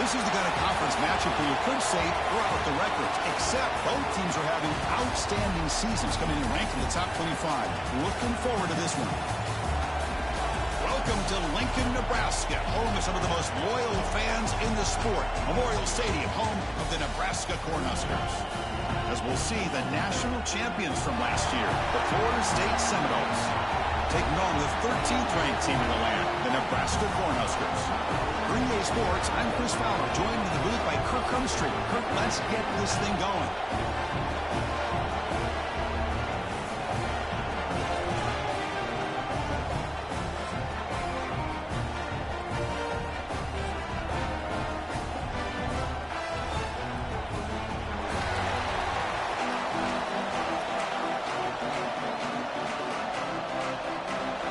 This is the kind of conference matchup where you could say throughout the records, except both teams are having outstanding seasons, coming in ranked in the top 25. Looking forward to this one. Welcome to Lincoln, Nebraska, home of some of the most loyal fans in the sport. Memorial Stadium, home of the Nebraska Cornhuskers. As we'll see, the national champions from last year, the Florida State Seminoles, taking on the 13th ranked team in the land, the Nebraska Cornhuskers. Green Bay Sports, I'm Chris Fowler, joined in the booth by Kirk Humstreet. Kirk, let's get this thing going.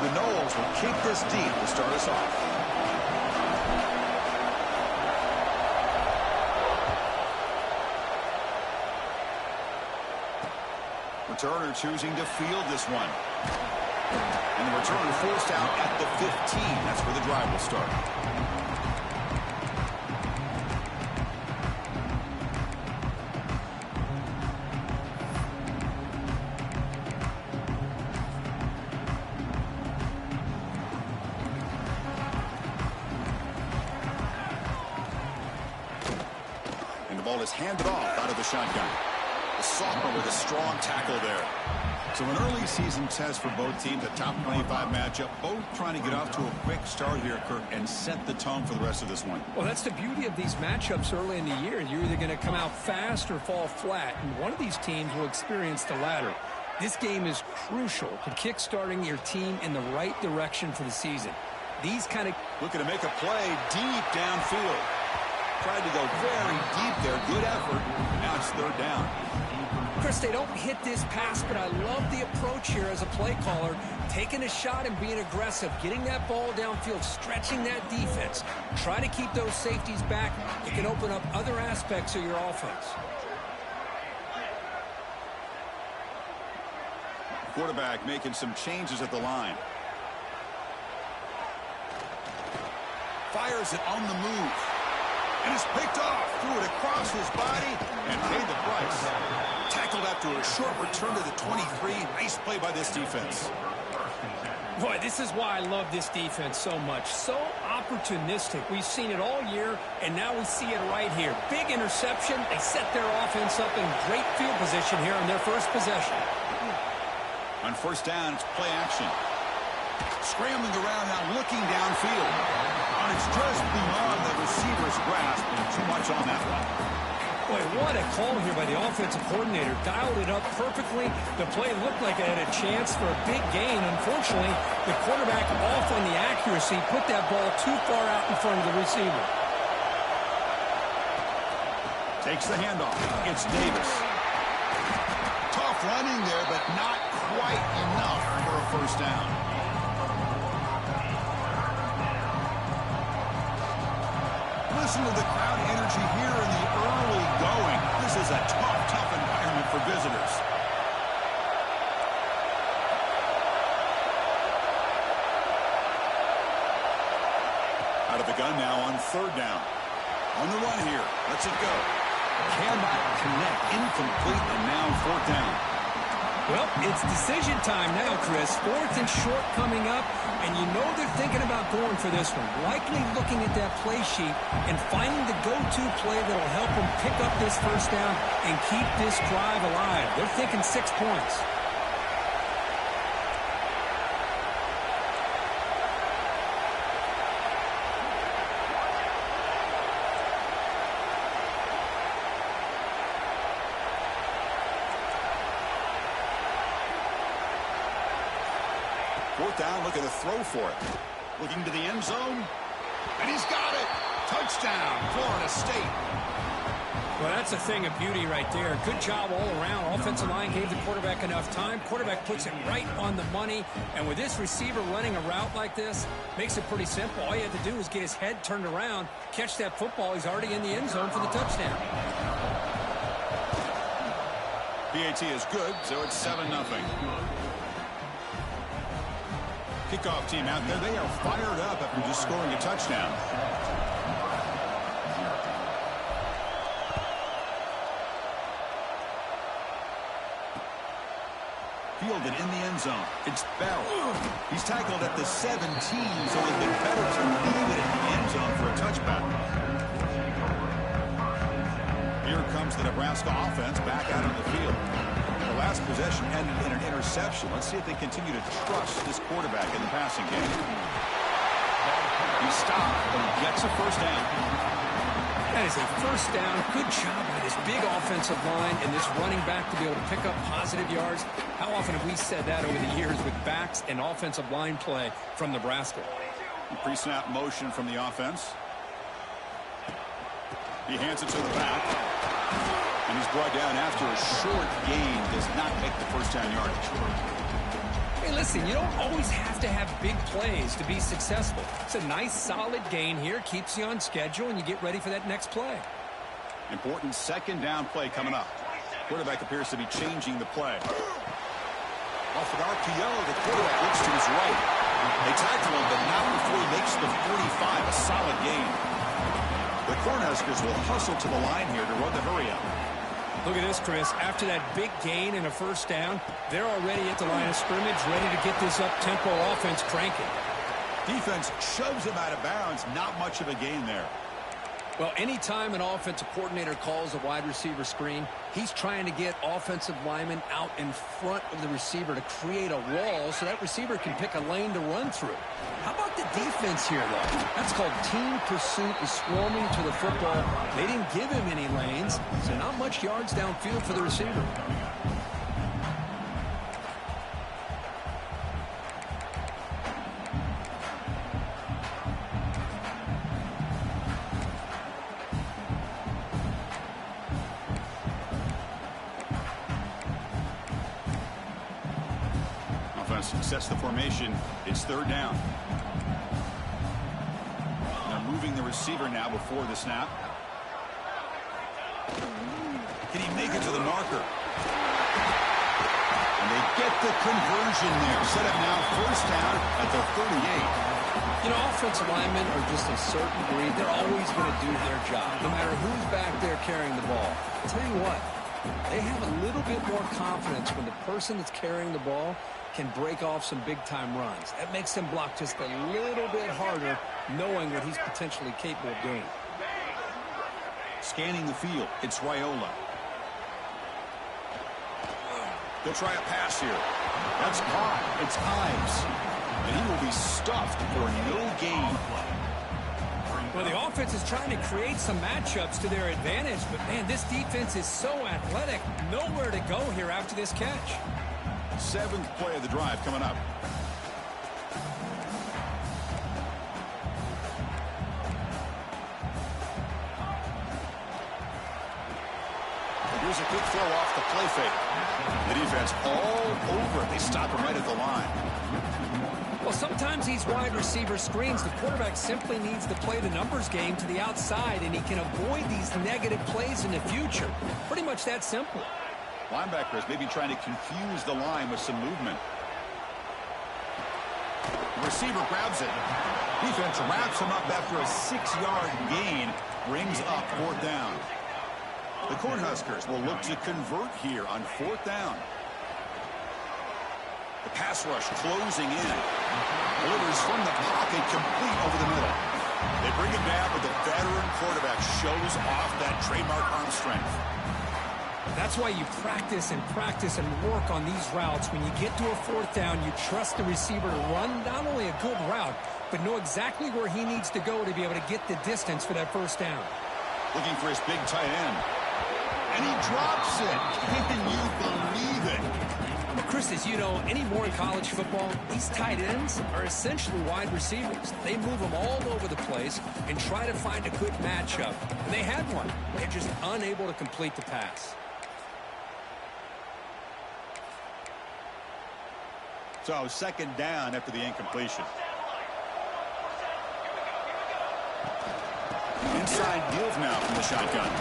The Noles will kick this deep to start us off. Returner choosing to field this one. And the returner forced out at the 15. That's where the drive will start. And the ball is handed off out of the shotgun. The sophomore with a strong tackle there. So an early season test for both teams, a top 25 matchup. Both trying to get off to a quick start here, Kirk, and set the tone for the rest of this one. Well, that's the beauty of these matchups early in the year. You're either going to come out fast or fall flat, and one of these teams will experience the latter. This game is crucial to kick-starting your team in the right direction for the season. These kind of... Looking to make a play deep downfield. Tried to go very deep there. Good effort. Now it's third down. Chris, they don't hit this pass, but I love the approach here as a play caller. Taking a shot and being aggressive. Getting that ball downfield. Stretching that defense. Try to keep those safeties back. It can open up other aspects of your offense. Quarterback making some changes at the line. Fires it on the move. And it's picked off. Threw it across his body and paid the price. Tackled after a short return to the 23. Nice play by this defense. Boy, this is why I love this defense so much. So opportunistic. We've seen it all year, and now we see it right here. Big interception. They set their offense up in great field position here on their first possession. On first down, it's play action. Scrambling around now, looking downfield. And it's just beyond the receiver's grasp. Too much on that one. Boy, what a call here by the offensive coordinator. Dialed it up perfectly. The play looked like it had a chance for a big gain. Unfortunately, the quarterback off on the accuracy, put that ball too far out in front of the receiver. Takes the handoff. It's Davis. Tough running there, but not quite enough for a first down. Listen to the crowd energy here in the early going. This is a tough environment for visitors. Out of the gun now on third down. On the run here. Let's it go. Cannot connect. Incomplete, and now fourth down. Well, it's decision time now, Chris. Fourth and short coming up, and you know they're thinking about going for this one. Likely looking at that play sheet and finding the go-to play that will help them pick up this first down and keep this drive alive. They're thinking 6 points. Fourth down, looking to throw for it. Looking to the end zone. And he's got it. Touchdown, Florida State. Well, that's a thing of beauty right there. Good job all around. Offensive line gave the quarterback enough time. Quarterback puts it right on the money. And with this receiver running a route like this, makes it pretty simple. All you have to do is get his head turned around, catch that football. He's already in the end zone for the touchdown. PAT is good, so it's 7-0. Kickoff team out there, they are fired up after just scoring a touchdown. zone. It's Bell. He's tackled at the 17, so it'd be better to leave it in the end zone for a touchback. Here comes the Nebraska offense back out on the field. The last possession ended in an interception. Let's see if they continue to trust this quarterback in the passing game. He stopped, but he gets a first down. That is a first down. Good job by this big offensive line and this running back to be able to pick up positive yards. How often have we said that over the years with backs and offensive line play from Nebraska? Pre-snap motion from the offense. He hands it to the back. And he's brought down after a short gain. Does not make the first down yardage. Hey, listen, you don't always have to have big plays to be successful. It's a nice, solid gain here. Keeps you on schedule, and you get ready for that next play. Important second down play coming up. Quarterback appears to be changing the play. Off an RPO, the quarterback looks to his right. They tackle him, but not before he makes the 45. A solid gain. The Cornhuskers will hustle to the line here to run the hurry-up. Look at this, Chris. After that big gain and a first down, they're already at the line of scrimmage, ready to get this up-tempo offense cranking. Defense shoves him out of bounds. Not much of a gain there. Well, anytime an offensive coordinator calls a wide receiver screen, he's trying to get offensive linemen out in front of the receiver to create a wall so that receiver can pick a lane to run through. How about the defense here, though? That's called team pursuit and swarming to the football. They didn't give him any lanes, so not much yards downfield for the receiver. Sets the formation. It's third down. Now moving the receiver now before the snap. Can he make it to the marker? And they get the conversion there. Set up now first down at the 38. You know, offensive linemen are just a certain breed. They're always going to do their job, no matter who's back there carrying the ball. I'll tell you what, they have a little bit more confidence when the person that's carrying the ball can break off some big-time runs. That makes them block just a little bit harder, knowing what he's potentially capable of doing. Scanning the field, it's Raiola. They'll try a pass here. That's caught. It's Ives. And he will be stuffed for no gain. Well, the offense is trying to create some matchups to their advantage, but, man, this defense is so athletic. Nowhere to go here after this catch. Seventh play of the drive coming up. Here's a quick throw off the play fake. The defense all over it. They stop him right at the line. Well, sometimes these wide receiver screens, the quarterback simply needs to play the numbers game to the outside, and he can avoid these negative plays in the future. Pretty much that simple. Linebackers maybe trying to confuse the line with some movement. The receiver grabs it. Defense wraps him up after a 6-yard gain. Brings up fourth down. The Cornhuskers will look to convert here on fourth down. The pass rush closing in. Delivers from the pocket, complete over the middle. They bring him down, but the veteran quarterback shows off that trademark arm strength. That's why you practice and work on these routes. When you get to a fourth down, you trust the receiver to run not only a good route, but know exactly where he needs to go to be able to get the distance for that first down. Looking for his big tight end. And he drops it. Can you believe it? Well, Chris, as you know, anymore in college football, these tight ends are essentially wide receivers. They move them all over the place and try to find a good matchup. And they had one. They're just unable to complete the pass. So second down after the incompletion. Inside deals now from the shotgun.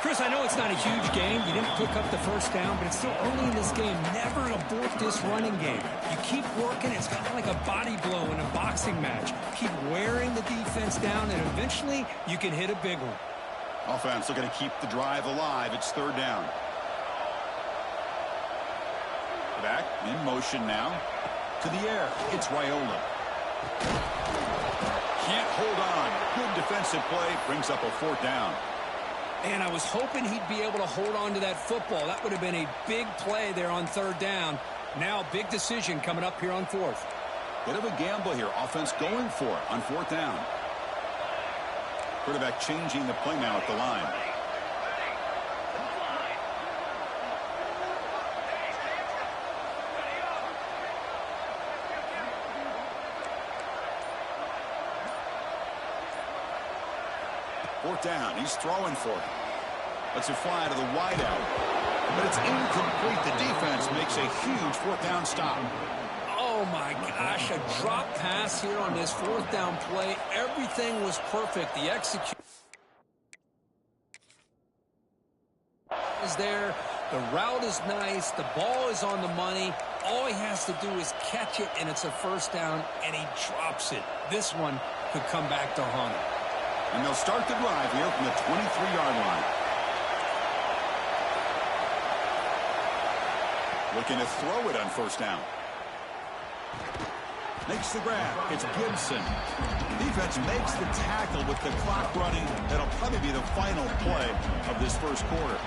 Chris, I know it's not a huge game. You didn't pick up the first down, but it's still early in this game. Never abort this running game. You keep working. It's kind of like a body blow in a boxing match. Keep wearing the defense down, and eventually you can hit a big one. Offense looking to keep the drive alive. It's third down. back in motion now. To the air. It's Raiola. Can't hold on. Good defensive play. Brings up a 4th down. And I was hoping he'd be able to hold on to that football. That would have been a big play there on 3rd down. Now, big decision coming up here on 4th. Bit of a gamble here. Offense going for it on 4th down. Quarterback changing the play now at the line. Fourth down. He's throwing for it. Lets it fly to the wideout. But it's incomplete. The defense makes a huge 4th down stop. Oh, my gosh. A drop pass here on this 4th down play. Everything was perfect. The execution is there. The route is nice. The ball is on the money. All he has to do is catch it, and it's a 1st down, and he drops it. This one could come back to haunt him. And they'll start the drive here from the 23-yard line. Looking to throw it on 1st down. Makes the grab. It's Gibson. Defense makes the tackle with the clock running. That'll probably be the final play of this 1st quarter.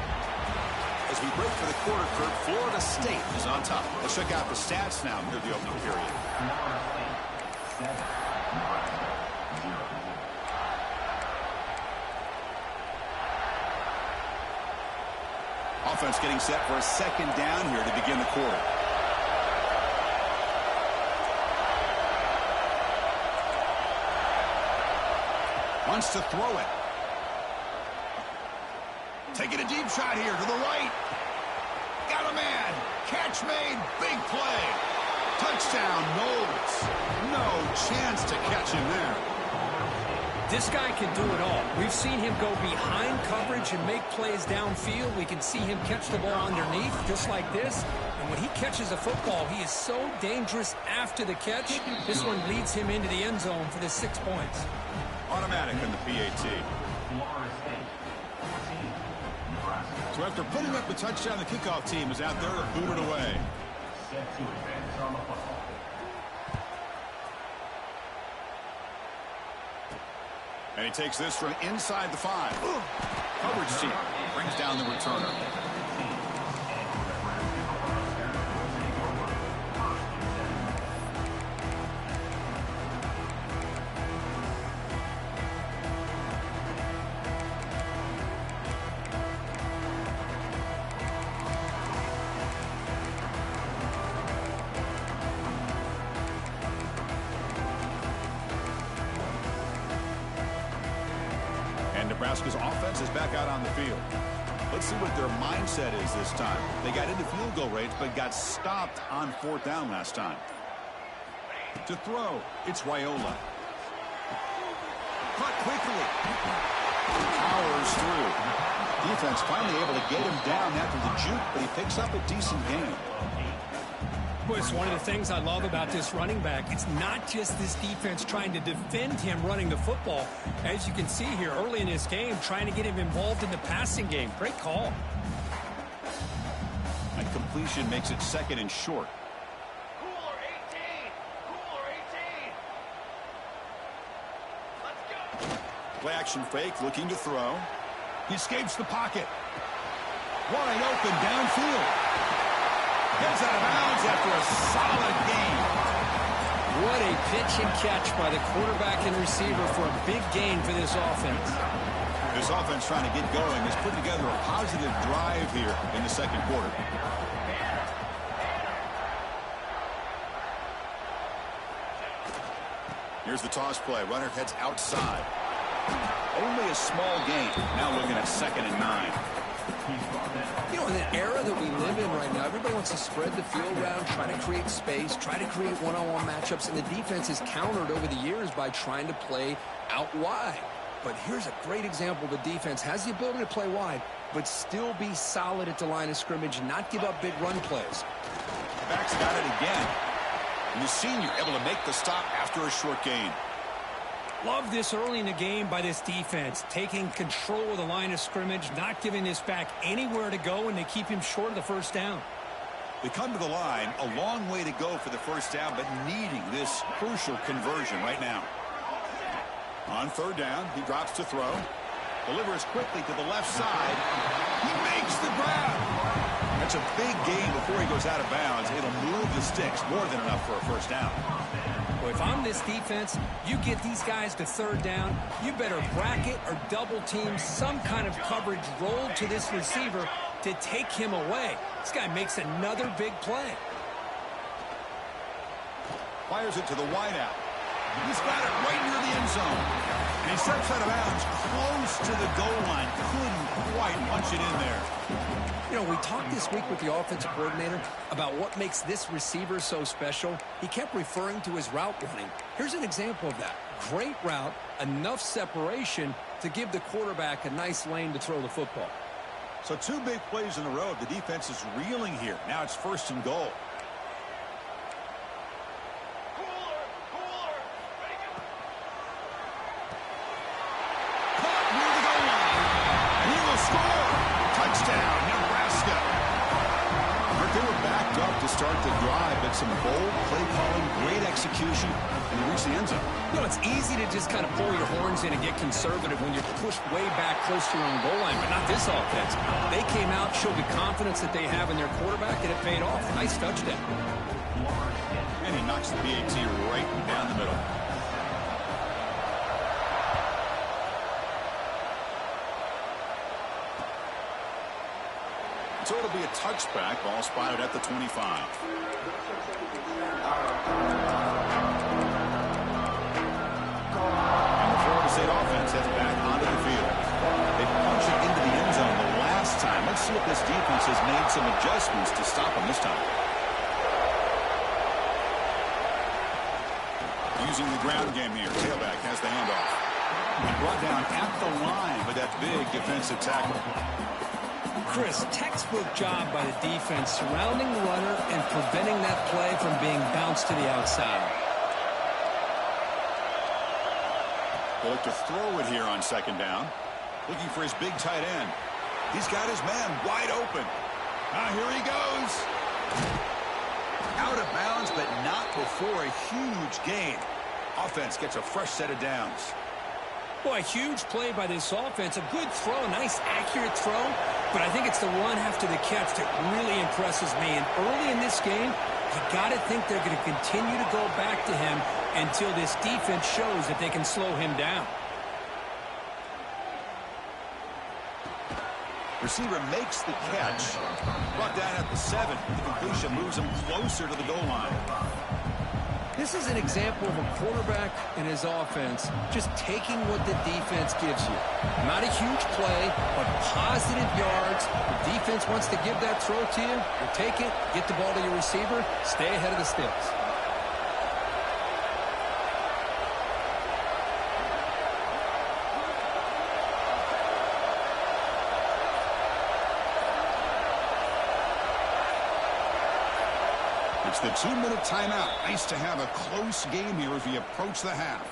As we break for the quarter, Kurt, Florida State is on top. Let's check out the stats now near the opening period. Offense getting set for a 2nd down here to begin the quarter. Wants to throw it. Taking a deep shot here to the right. Got a man. Catch made. Big play. Touchdown, Knowles. No chance to catch him there. This guy can do it all. We've seen him go behind coverage and make plays downfield. We can see him catch the ball underneath, just like this. And when he catches a football, he is so dangerous after the catch. This one leads him into the end zone for the 6 points. Automatic in the PAT. So after putting up the touchdown, the kickoff team is out there to boot it away. And he takes this from inside the 5. Coverage team brings down the returner. Nebraska's offense is back out on the field. Let's see what their mindset is this time. They got into field goal range, but got stopped on 4th down last time. To throw, it's Raiola. Caught quickly. Powers through. Defense finally able to get him down after the juke, but he picks up a decent gain. Boy, it's one of the things I love about this running back. It's not just this defense trying to defend him running the football. As you can see here early in this game, trying to get him involved in the passing game. Great call. And completion makes it 2nd and short. Cooler 18. Cooler 18. Let's go. Play action fake, looking to throw. He escapes the pocket. Wide open downfield. Gets out of bounds after a solid gain. What a pitch and catch by the quarterback and receiver for a big gain for this offense. This offense trying to get going has put together a positive drive here in the 2nd quarter. Here's the toss play. Runner heads outside. Only a small gain. Now looking at 2nd and 9. You know, in the era that we live in right now, everybody wants to spread the field around, try to create space, try to create one-on-one matchups, and the defense is countered over the years by trying to play out wide. But here's a great example. The defense has the ability to play wide, but still be solid at the line of scrimmage and not give up big run plays. Back's got it again. And the senior able to make the stop after a short gain. Love this early in the game by this defense, taking control of the line of scrimmage, not giving this back anywhere to go, and they keep him short of the 1st down. They come to the line, a long way to go for the first down, but needing this crucial conversion right now. On third down, he drops to throw. Delivers quickly to the left side. He makes the grab. That's a big gain before he goes out of bounds. It'll move the sticks, more than enough for a first down. Well, if I'm this defense, you get these guys to third down, you better bracket or double team some kind of coverage roll to this receiver to take him away. This guy makes another big play. Fires it to the wideout. He's got it right near the end zone. And he steps out of bounds close to the goal line. Couldn't quite punch it in there. You know, we talked this week with the offensive coordinator about what makes this receiver so special. He kept referring to his route running. Here's an example of that. Great route, enough separation to give the quarterback a nice lane to throw the football. So 2 big plays in a row. The defense is reeling here. Now it's 1st and goal. Caught near the goal line. And he will score. Touchdown, Nebraska. They were backed up to start the drive, but some bold play calling, great execution, and they reached the end zone. You know, it's easy to just kind of pull your horns in and get conservative when you're pushed way back close to your own goal line, but not this offense. They came out, showed the confidence that they have in their quarterback, and it paid off. Nice touchdown. And he knocks the PAT right down the middle. So it'll be a touchback. Ball spotted at the 25. And the Florida State offense heads back onto the field. They punch it into the end zone the last time. Let's see if this defense has made some adjustments to stop them this time. Using the ground game here. Tailback has the handoff. He brought down at the line with that big defensive tackle. Chris, textbook job by the defense surrounding the runner and preventing that play from being bounced to the outside. They'll look to throw it here on 2nd down. Looking for his big tight end. He's got his man wide open. Here he goes. Out of bounds, but not before a huge gain. Offense gets a fresh set of downs. Boy, a huge play by this offense. A good throw, a nice accurate throw. But I think it's the run after the catch that really impresses me. And early in this game, you got to think they're going to continue to go back to him until this defense shows that they can slow him down. Receiver makes the catch. Brought down at the 7. The completion moves him closer to the goal line. This is an example of a quarterback and his offense just taking what the defense gives you. Not a huge play, but positive yards. The defense wants to give that throw to you. You take it, get the ball to your receiver, stay ahead of the sticks. It's the 2-minute timeout. Nice to have a close game here as we approach the half.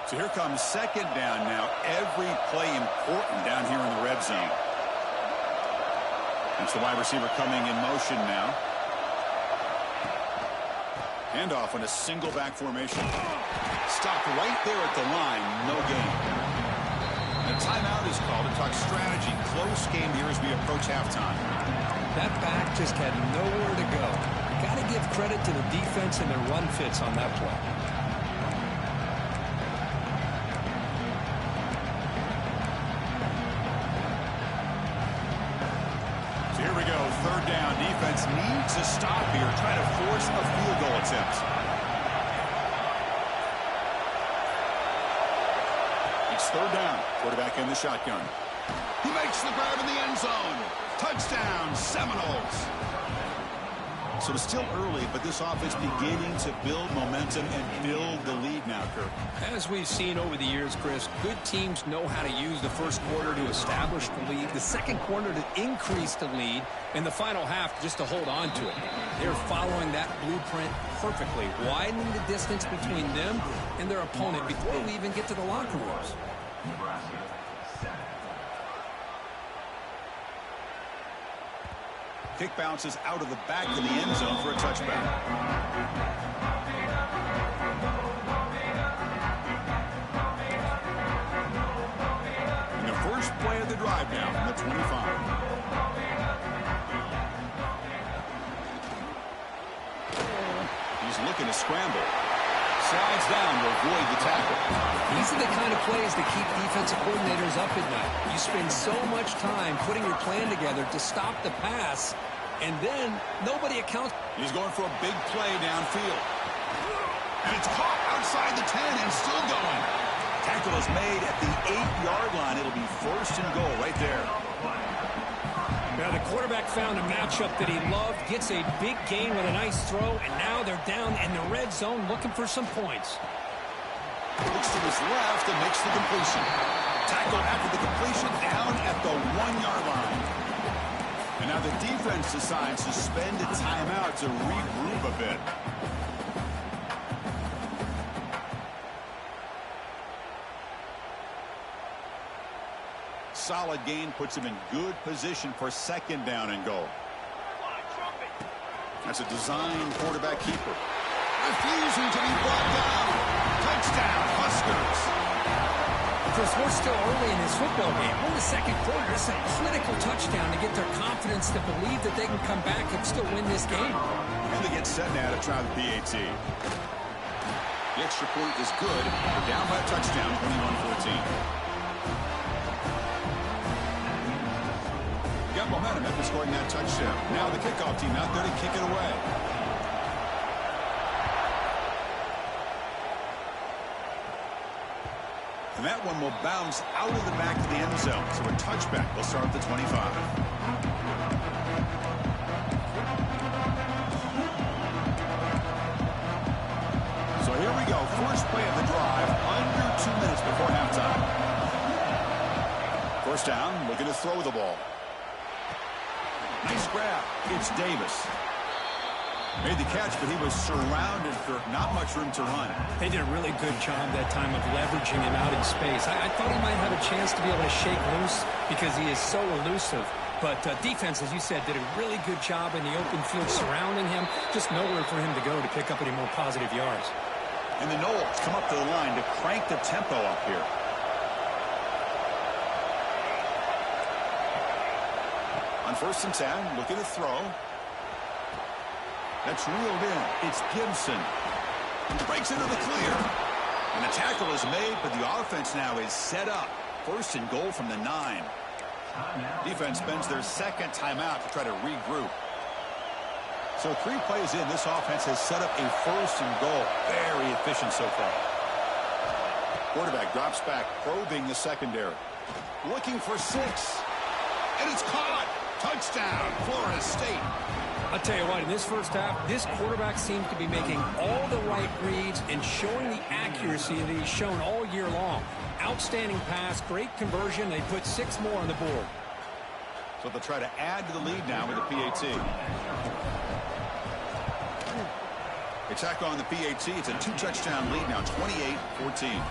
So here comes 2nd down now. Every play important down here in the red zone. That's the wide receiver coming in motion now. Handoff on a single back formation. Stopped right there at the line. No gain. A timeout is called to talk strategy. Close game here as we approach halftime. That back just had nowhere to go. Got to give credit to the defense and their run fits on that play. So here we go. 3rd down. Defense needs a stop here. Trying to force a field goal attempt. It's 3rd down. Quarterback in the shotgun. He makes the grab in the end zone. Touchdown, Seminoles. So it's still early, but this offense beginning to build momentum and build the lead now, Kirk. As we've seen over the years, Chris, good teams know how to use the first quarter to establish the lead, the second quarter to increase the lead, and the final half just to hold on to it. They're following that blueprint perfectly, widening the distance between them and their opponent before we even get to the locker rooms. Kick bounces out of the back of the end zone for a touchback. And the first play of the drive now from the 25. He's looking to scramble. Slides down to avoid the tackle. These are the kind of plays that keep defensive coordinators up at night. You spend so much time putting your plan together to stop the pass, and then nobody accounts. He's going for a big play downfield. And it's caught outside the 10 and still going. Tackle is made at the 8-yard line. It'll be first and goal right there. Now the quarterback found a matchup that he loved, gets a big gain with a nice throw, and now they're down in the red zone looking for some points. Looks to his left and makes the completion. Tackle after the completion down at the 1-yard line. And now the defense decides to spend a timeout to regroup a bit. Solid gain puts him in good position for second down and goal. That's a design quarterback keeper. Refusing to be brought down. Touchdown, Huskers. Chris, we're still early in this football game. We're in the second quarter. This is a critical touchdown to get their confidence to believe that they can come back and still win this game. And they get set now to try the PAT. The extra point is good. They're down by a touchdown, 21-14. Got momentum after scoring that touchdown. Now the kickoff team out there to kick it away. And that one will bounce out of the back of the end zone. So a touchback will start at the 25. So here we go. First play of the drive. Under 2 minutes before halftime. First down, looking to throw the ball. Nice grab. It's Davis. Made the catch, but he was surrounded for not much room to run. They did a really good job that time of leveraging him out in space. I thought he might have a chance to be able to shake loose because he is so elusive. But defense, as you said, did a really good job in the open field surrounding him. Just nowhere for him to go to pick up any more positive yards. And the Knowles come up to the line to crank the tempo up here. On 1st and 10, looking to throw. That's reeled in. It's Gibson. Breaks into the clear. And the tackle is made, but the offense now is set up. First and goal from the 9. Defense spends their second timeout to try to regroup. So 3 plays in, this offense has set up a first and goal. Very efficient so far. Quarterback drops back, probing the secondary. Looking for 6. And it's caught. Touchdown, Florida State. I'll tell you what, in this first half, this quarterback seems to be making all the right reads and showing the accuracy that he's shown all year long. Outstanding pass, great conversion. They put 6 more on the board. So they'll try to add to the lead now with the PAT. They tack on the PAT. It's a 2-touchdown lead now, 28-14.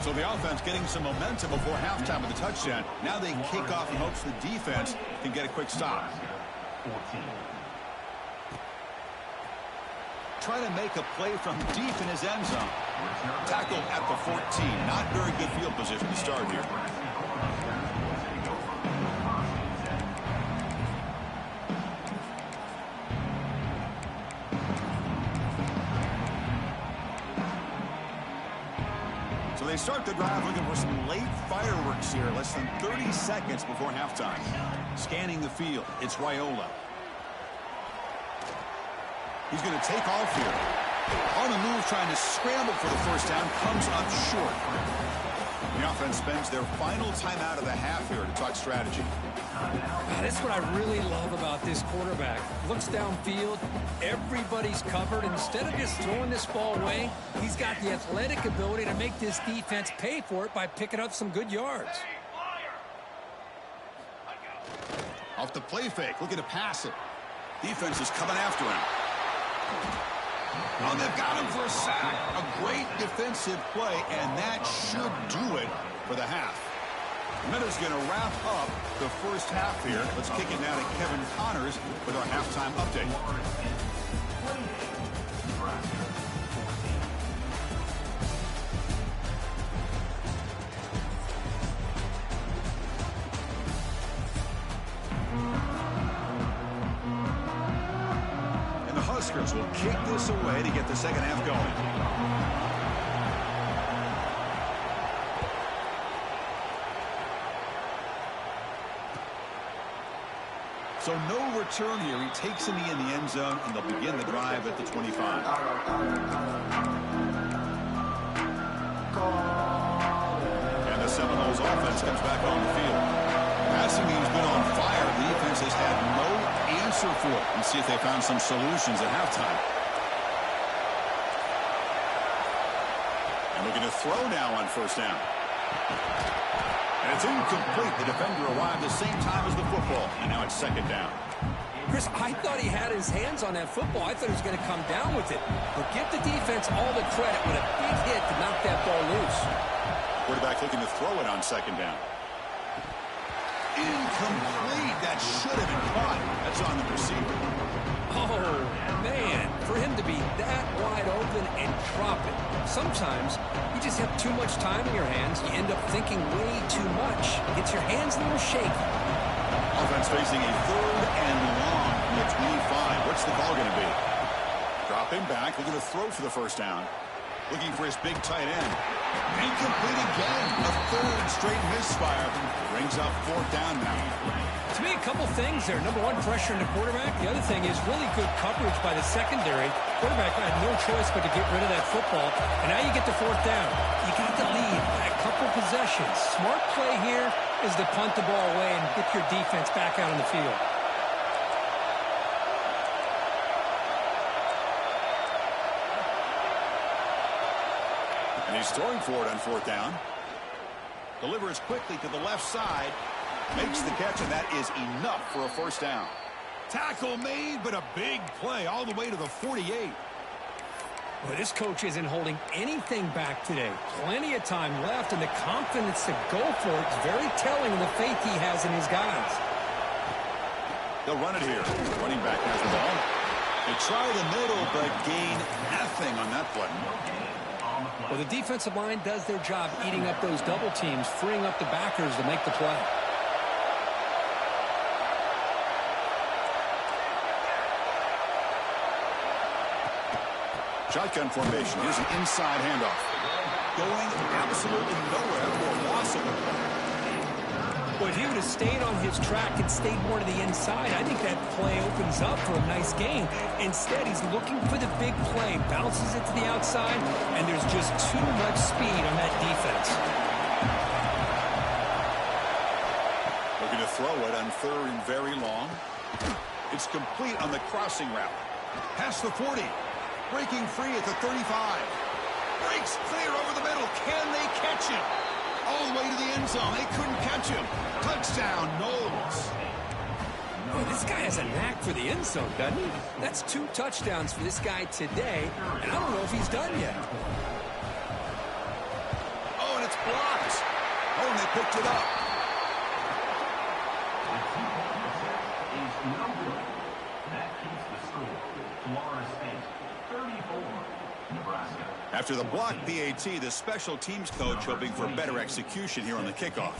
So the offense getting some momentum before halftime with the touchdown. Now they kick off in hopes the defense can get a quick stop. 14. Trying to make a play from deep in his end zone. Tackle at the 14. Not very good field position to start here. So they start the drive looking for some late fireworks here. Less than 30 seconds before halftime. Scanning the field. It's Raiola. He's going to take off here. On the move, trying to scramble for the first down. Comes up short. The offense spends their final timeout of the half here to talk strategy. That's what I really love about this quarterback. Looks downfield, everybody's covered. Instead of just throwing this ball away, he's got the athletic ability to make this defense pay for it by picking up some good yards. Off the play fake, looking to pass it. Defense is coming after him. Oh, they've got him for a sack. A great defensive play, and that should do it for the half. Minutes going to wrap up the first half here. Let's kick it now to Kevin Connors with our halftime update. And the Huskers will kick this away to get the second half going. So no return here. He takes him in the end zone, and they'll begin the drive at the 25. And the Seminoles offense comes back on the field. Passing game's been on fire. The defense has had no answer for it. Let's see if they found some solutions at halftime. And looking to throw now on first down. And it's incomplete. The defender arrived the same time as the football. And now it's second down. Chris, I thought he had his hands on that football. I thought he was going to come down with it. But give the defense all the credit with a big hit to knock that ball loose. Quarterback looking to throw it on second down. Incomplete. That should have been caught. That's on the receiver. Oh, man. For him to be that wide open and drop it. Sometimes you just have too much time in your hands. You end up thinking way too much. Gets your hands a little shaky. Offense facing a third and long from the 25. What's the call going to be? Dropping back, looking to throw for the first down. Looking for his big tight end. Incomplete again. A third straight misfire. Brings up fourth down now. To me, a couple things there. Number one, pressure on the quarterback. The other thing is really good coverage by the secondary. Quarterback had no choice but to get rid of that football. And now you get the fourth down. You got the lead by a couple possessions. Smart play here is to punt the ball away and get your defense back out on the field. And he's throwing for it on fourth down. Delivers quickly to the left side. Makes the catch, and that is enough for a first down. Tackle made, but a big play all the way to the 48. Well, this coach isn't holding anything back today. Plenty of time left, and the confidence to go for it is very telling of the faith he has in his guys. They'll run it here. Running back has the ball. They try the middle, but gain nothing on that play. Well, the defensive line does their job eating up those double teams, freeing up the backers to make the play. Shotgun formation. Here's an inside handoff. Going absolutely nowhere for a loss of it. Well, if he would have stayed on his track and stayed more to the inside, I think that play opens up for a nice gain. Instead, he's looking for the big play, bounces it to the outside, and there's just too much speed on that defense. Looking to throw it on third and very long. It's complete on the crossing route. Past the 40. Breaking free at the 35. Breaks clear over the middle. Can they catch him? All the way to the end zone. They couldn't catch him. Touchdown, Knowles. Boy, this guy has a knack for the end zone, doesn't he? That's 2 touchdowns for this guy today, and I don't know if he's done yet. Oh, and it's blocked. Oh, and they picked it up. After the block PAT, the special teams coach hoping for better execution here on the kickoff.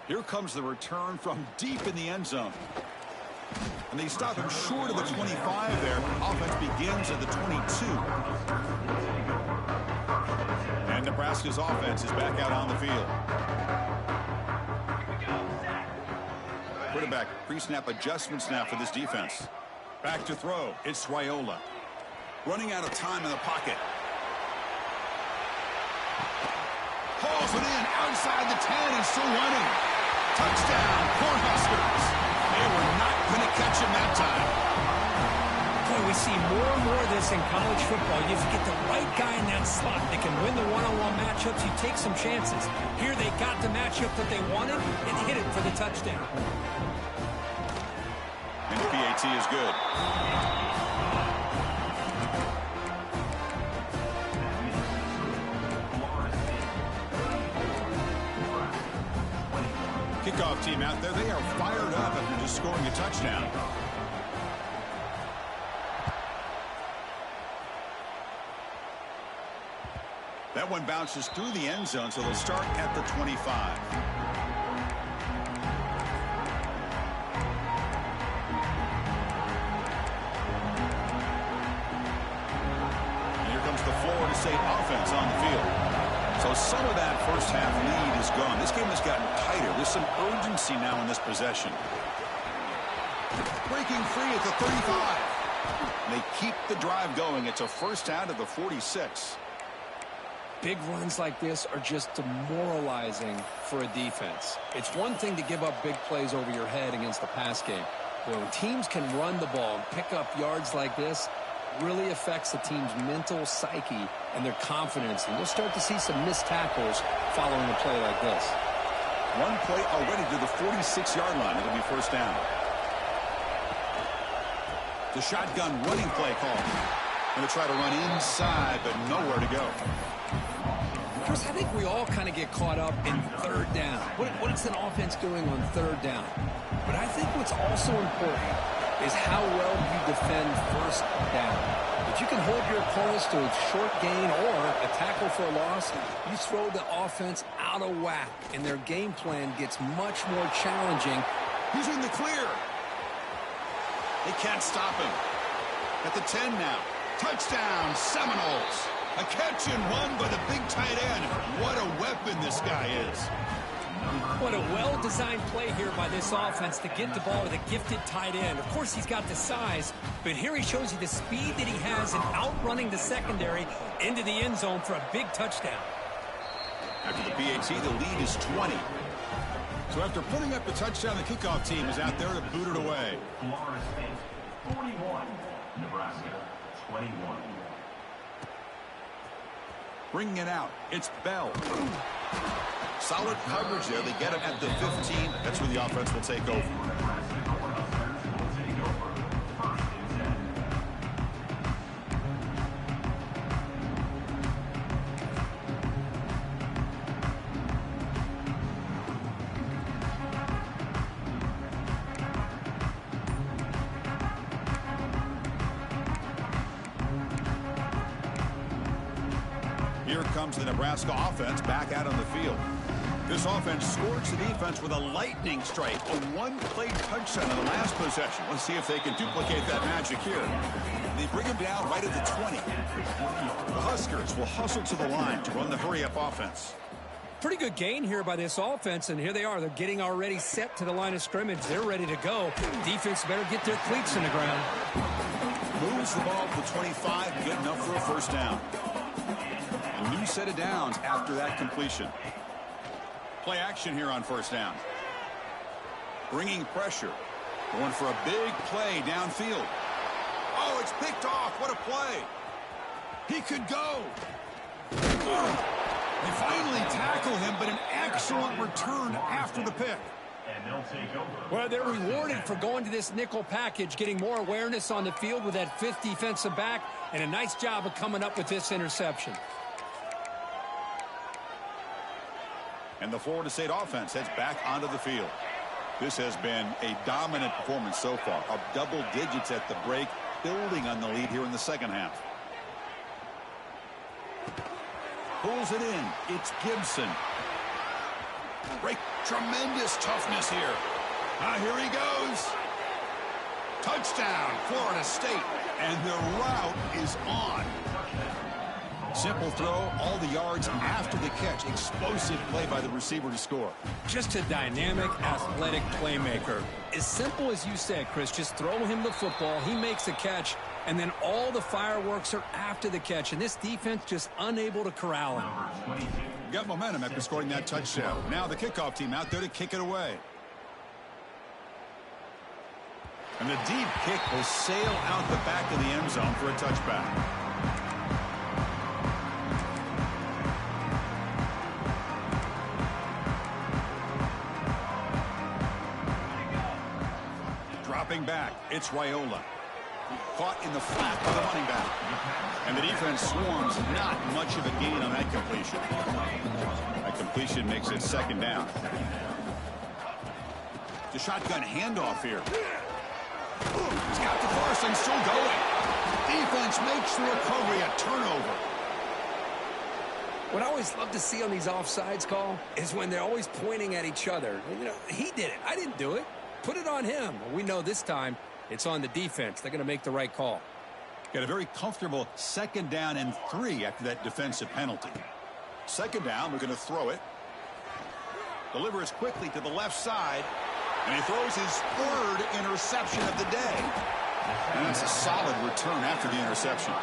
Here comes the return from deep in the end zone. And they stop him short of the 25 there. Offense begins at the 22. And Nebraska's offense is back out on the field. Quarterback pre-snap adjustments now for this defense. Back to throw. It's Raiola. Running out of time in the pocket. Hauls it in outside the 10 and still running. Touchdown, Cornhuskers. They were not going to catch him that time. Boy, we see more and more of this in college football. You get the right guy in that slot that can win the one-on-one matchups. You take some chances. Here they got the matchup that they wanted and hit it for the touchdown. And the PAT is good. Kickoff team out there, they are fired up after just scoring a touchdown. That one bounces through the end zone, so they'll start at the 25. And here comes the Florida State offense on the field. So some of that first half lead is gone. This game has gotten tighter. There's some urgency now in this possession. Breaking free at the 35. They keep the drive going. It's a first down to the 46. Big runs like this are just demoralizing for a defense. It's one thing to give up big plays over your head against the pass game. But when teams can run the ball and pick up yards like this, really affects the team's mental psyche and their confidence. And you'll start to see some missed tackles following a play like this. One play already to the 46-yard line. It'll be first down. The shotgun running play call. Going to try to run inside, but nowhere to go. Chris, I think we all kind of get caught up in third down. What is an offense doing on third down? But I think what's also important is how well you defend first down. If you can hold your opponents to a short gain or a tackle for a loss, you throw the offense out of whack, and their game plan gets much more challenging. He's in the clear. They can't stop him. At the 10 now. Touchdown, Seminoles. A catch and run by the big tight end. What a weapon this guy is. What a well-designed play here by this offense to get the ball with a gifted tight end. Of course, he's got the size, but here he shows you the speed that he has in outrunning the secondary into the end zone for a big touchdown. After the PAT, the lead is 20. So after putting up the touchdown, the kickoff team is out there to boot it away. Florida State 41, Nebraska 21. Bringing it out, it's Bell. Solid coverage there. They get him at the 15. That's where the offense will take over. Here comes the Nebraska offense back out on the field. This offense scorched the defense with a lightning strike, a one-play touchdown in the last possession. Let's see if they can duplicate that magic here. They bring him down right at the 20. The Huskers will hustle to the line to run the hurry-up offense. Pretty good gain here by this offense, and here they are. They're getting already set to the line of scrimmage. They're ready to go. Defense better get their cleats in the ground. Moves the ball to the 25, good enough for a first down. A new set of downs after that completion. Play action here on first down. Bringing pressure. Going for a big play downfield. Oh, it's picked off. What a play. He could go. They finally tackle him, but an excellent return after the pick. And they'll take over. Well, they're rewarded for going to this nickel package, getting more awareness on the field with that fifth defensive back, and a nice job of coming up with this interception. And the Florida State offense heads back onto the field. This has been a dominant performance so far. Up double digits at the break, building on the lead here in the second half. Pulls it in. It's Gibson. Break. Tremendous toughness here. Here he goes. Touchdown, Florida State. And the route is on. Simple throw, all the yards after the catch. Explosive play by the receiver to score. Just a dynamic, athletic playmaker. As simple as you said, Chris, just throw him the football. He makes a catch, and then all the fireworks are after the catch, and this defense just unable to corral him. Got momentum after scoring that touchdown. Now the kickoff team out there to kick it away. And the deep kick will sail out the back of the end zone for a touchback. Dropping back, it's Raiola. Caught in the flat by the running back. And the defense swarms, not much of a gain on that completion. That completion makes it second down. The shotgun handoff here. He's got the Carson still going. Defense makes the recovery a turnover. What I always love to see on these offsides call is when they're always pointing at each other. You know, he did it. I didn't do it. Put it on him. We know this time it's on the defense. They're going to make the right call. Got a very comfortable 2nd down and 3 after that defensive penalty. 2nd down, we're going to throw it. Delivers quickly to the left side. And he throws his 3rd interception of the day. And that's a solid return after the interception.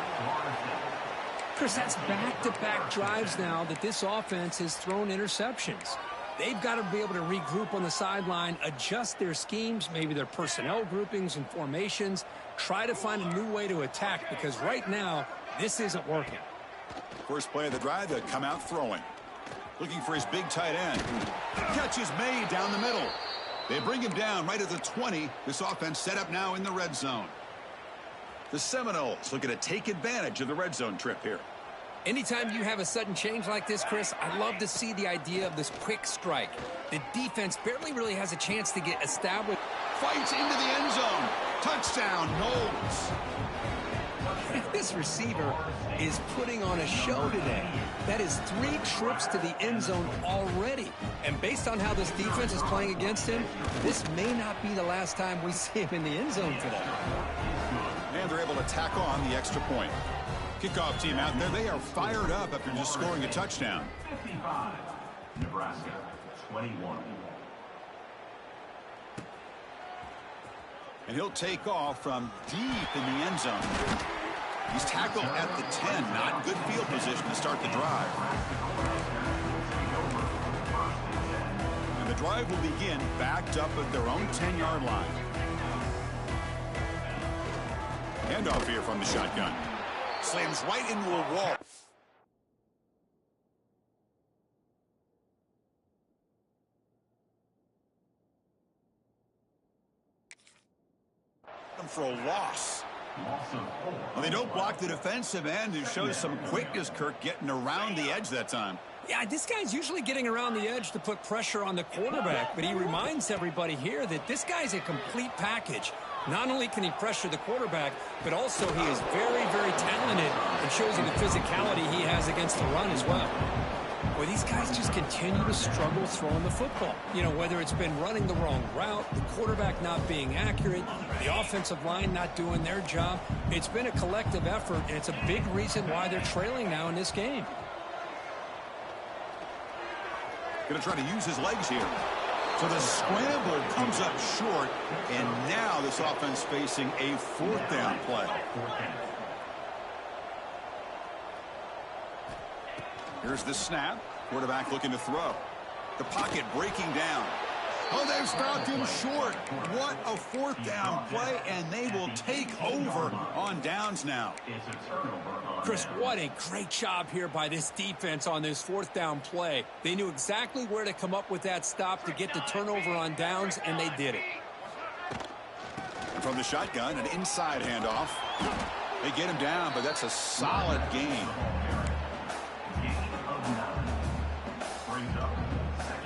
Chris, that's back-to-back drives now that this offense has thrown interceptions. They've got to be able to regroup on the sideline, adjust their schemes, maybe their personnel groupings and formations, try to find a new way to attack, because right now, this isn't working. First play of the drive, they'll come out throwing. Looking for his big tight end. Catch is made down the middle. They bring him down right at the 20. This offense set up now in the red zone. The Seminoles looking to take advantage of the red zone trip here. Anytime you have a sudden change like this, Chris, I love to see the idea of this quick strike. The defense barely really has a chance to get established. Fights into the end zone. Touchdown, Knowles. This receiver is putting on a show today. That is 3 trips to the end zone already. And based on how this defense is playing against him, this may not be the last time we see him in the end zone today. And they're able to tack on the extra point. Kickoff team out there, they are fired up after just scoring a touchdown. 55, Nebraska, 21. And he'll take off from deep in the end zone. He's tackled at the 10. Not good field position to start the drive. And the drive will begin backed up at their own 10-yard line. Handoff here from the shotgun. Slams right into a wall. For a loss. Well, they don't block the defensive end. It shows some quickness, Kirk, getting around the edge that time. Yeah, this guy's usually getting around the edge to put pressure on the quarterback, but he reminds everybody here that this guy's a complete package. Not only can he pressure the quarterback, but also he is very, very talented and shows you the physicality he has against the run as well. Well, these guys just continue to struggle throwing the football. You know, whether it's been running the wrong route, the quarterback not being accurate, the offensive line not doing their job. It's been a collective effort, and it's a big reason why they're trailing now in this game. Going to try to use his legs here. So the scramble comes up short, and now this offense facing a 4th down play. Here's the snap. Quarterback looking to throw. The pocket breaking down. Oh, they've stopped him short. What a 4th down play, and they will take over on downs now. Chris, what a great job here by this defense on this 4th down play. They knew exactly where to come up with that stop to get the turnover on downs, and they did it. And from the shotgun, an inside handoff. They get him down, but that's a solid gain.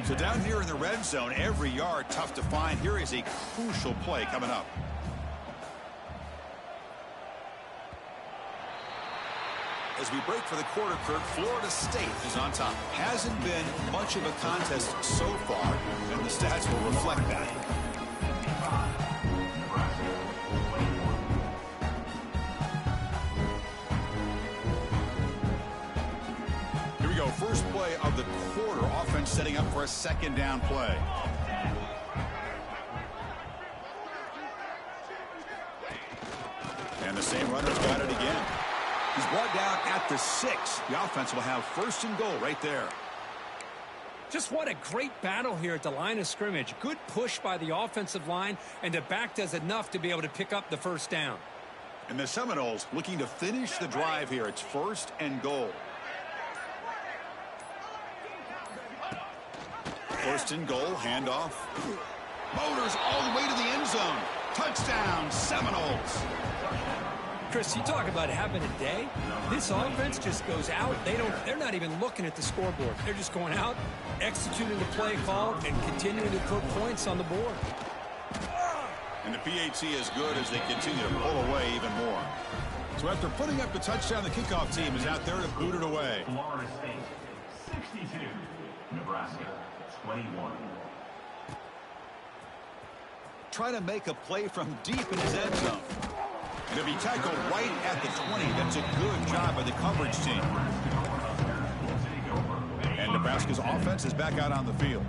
So down here in the red zone, every yard tough to find. Here is a crucial play coming up. As we break for the quarter, Kirk, Florida State is on top. Hasn't been much of a contest so far, and the stats will reflect that. Here we go, first play of the quarter. Offense setting up for a 2nd down play. And the same runner's got it again. He's brought down at the 6. The offense will have first and goal right there. Just what a great battle here at the line of scrimmage. Good push by the offensive line, and the back does enough to be able to pick up the first down. And the Seminoles looking to finish the drive here. It's first and goal. First and goal, handoff. Motors all the way to the end zone. Touchdown, Seminoles. Chris, you talk about having a day. This offense just goes out. They're not even looking at the scoreboard. They're just going out, executing the play call, and continuing to put points on the board. And the PHC is good as they continue to pull away even more. So after putting up the touchdown, the kickoff team is out there to boot it away. Florida State 62, Nebraska 21. Try to make a play from deep in his end zone. And he'll be tackled right at the 20. That's a good job by the coverage team. And Nebraska's offense is back out on the field.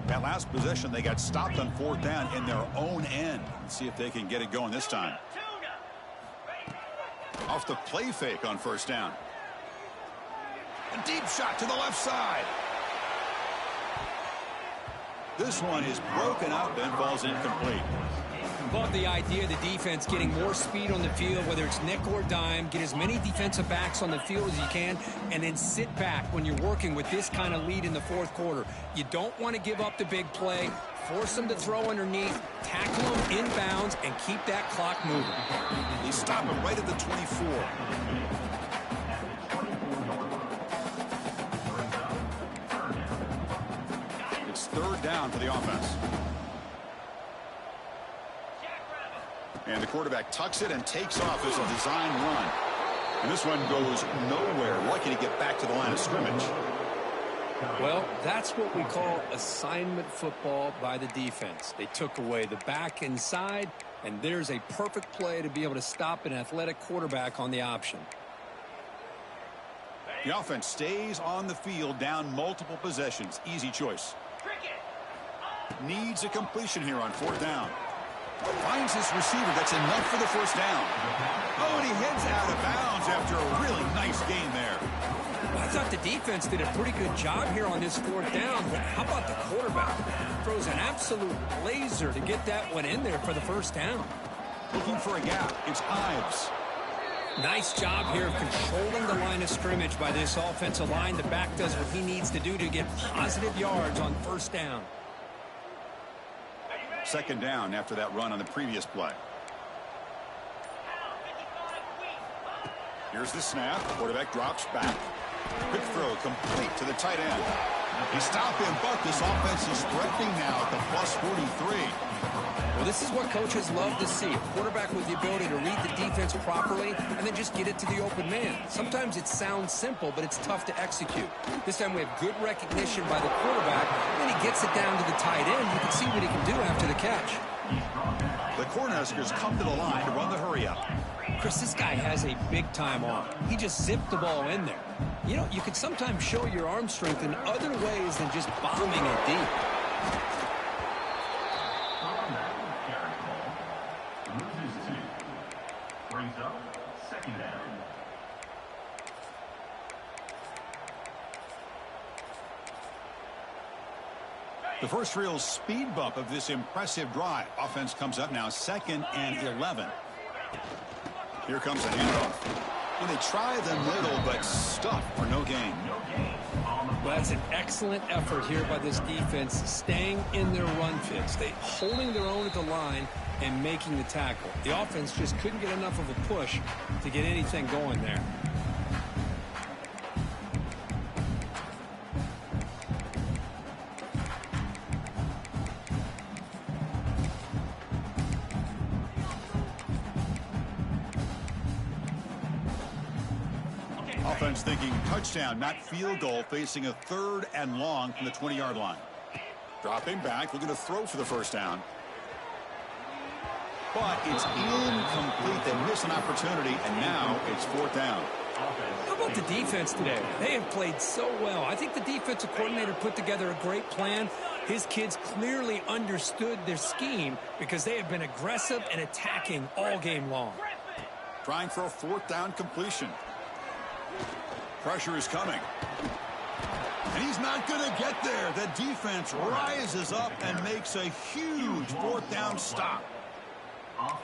That last possession, they got stopped on 4th down in their own end. Let's see if they can get it going this time. Off the play fake on 1st down. A deep shot to the left side. This one is broken up and falls incomplete. Love the idea of the defense getting more speed on the field, whether it's nickel or dime. Get as many defensive backs on the field as you can, and then sit back when you're working with this kind of lead in the 4th quarter. You don't want to give up the big play. Force them to throw underneath, tackle them inbounds, and keep that clock moving. They stop him right at the 24. It's 3rd down for the offense. And the quarterback tucks it and takes off as a design run. And this one goes nowhere. Lucky to get back to the line of scrimmage. Well, that's what we call assignment football by the defense. They took away the back inside, and there's a perfect play to be able to stop an athletic quarterback on the option. The offense stays on the field down multiple possessions. Easy choice. Needs a completion here on 4th down. Finds his receiver. That's enough for the 1st down. Oh, and he heads out of bounds after a really nice gain there. I thought the defense did a pretty good job here on this 4th down, but how about the quarterback? Throws an absolute laser to get that one in there for the 1st down. Looking for a gap. It's Ives. Nice job here of controlling the line of scrimmage by this offensive line. The back does what he needs to do to get positive yards on 1st down. 2nd down after that run on the previous play. Here's the snap. Quarterback drops back. Quick throw complete to the tight end. He stopped him, but this offense is threatening now at the plus 43. Well, this is what coaches love to see. A quarterback with the ability to read the defense properly and then just get it to the open man. Sometimes it sounds simple, but it's tough to execute. This time we have good recognition by the quarterback. When he gets it down to the tight end, you can see what he can do after the catch. The Cornhuskers come to the line to run the hurry-up. Chris, this guy has a big-time arm. He just zipped the ball in there. You know, you can sometimes show your arm strength in other ways than just bombing it deep. Brings up 2nd down. The first real speed bump of this impressive drive. Offense comes up now 2nd and 11. Here comes a handoff. And they try the middle, but stuffed for no gain. Well, that's an excellent effort here by this defense, staying in their run fits. They holding their own at the line and making the tackle. The offense just couldn't get enough of a push to get anything going there. Offense thinking touchdown, not field goal, facing a 3rd and long from the 20-yard line. Dropping back, looking to throw for the 1st down. But it's incomplete. They miss an opportunity, and now it's 4th down. How about the defense today? They have played so well. I think the defensive coordinator put together a great plan. His kids clearly understood their scheme because they have been aggressive and attacking all game long. trying for a 4th down completion. Pressure is coming. And he's not going to get there. The defense rises up and makes a huge 4th down stop.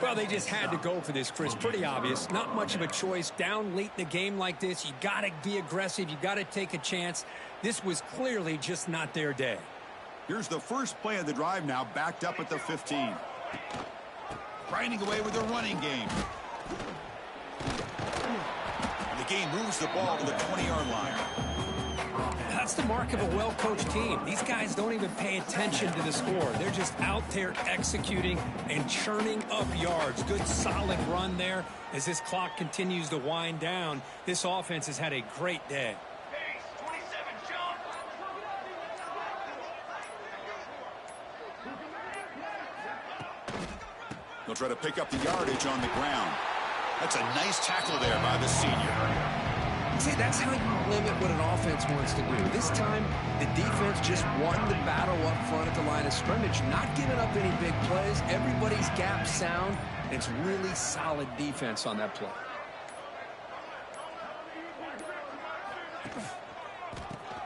Well, they just had to go for this, Chris. Pretty obvious. Not much of a choice. Down late in the game like this, you got to be aggressive. You got to take a chance. This was clearly just not their day. Here's the first play of the drive now, backed up at the 15. Grinding away with the running game. And the game moves the ball to the 20-yard line. That's the mark of a well-coached team. These guys don't even pay attention to the score. They're just out there executing and churning up yards. Good, solid run there. As this clock continues to wind down, this offense has had a great day. They'll try to pick up the yardage on the ground. That's a nice tackle there by the senior. See, that's how you limit what an offense wants to do. This time, the defense just won the battle up front at the line of scrimmage, not giving up any big plays. Everybody's gap sound. It's really solid defense on that play.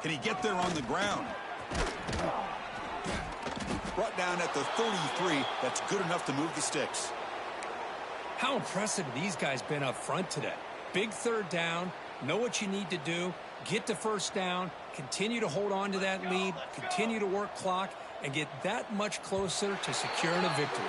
Can he get there on the ground? Brought down at the 33. That's good enough to move the sticks. How impressive have these guys been up front today? Big 3rd down. Know what you need to do. Get the 1st down. Continue to hold on to that lead. Continue to work clock and get that much closer to securing a victory.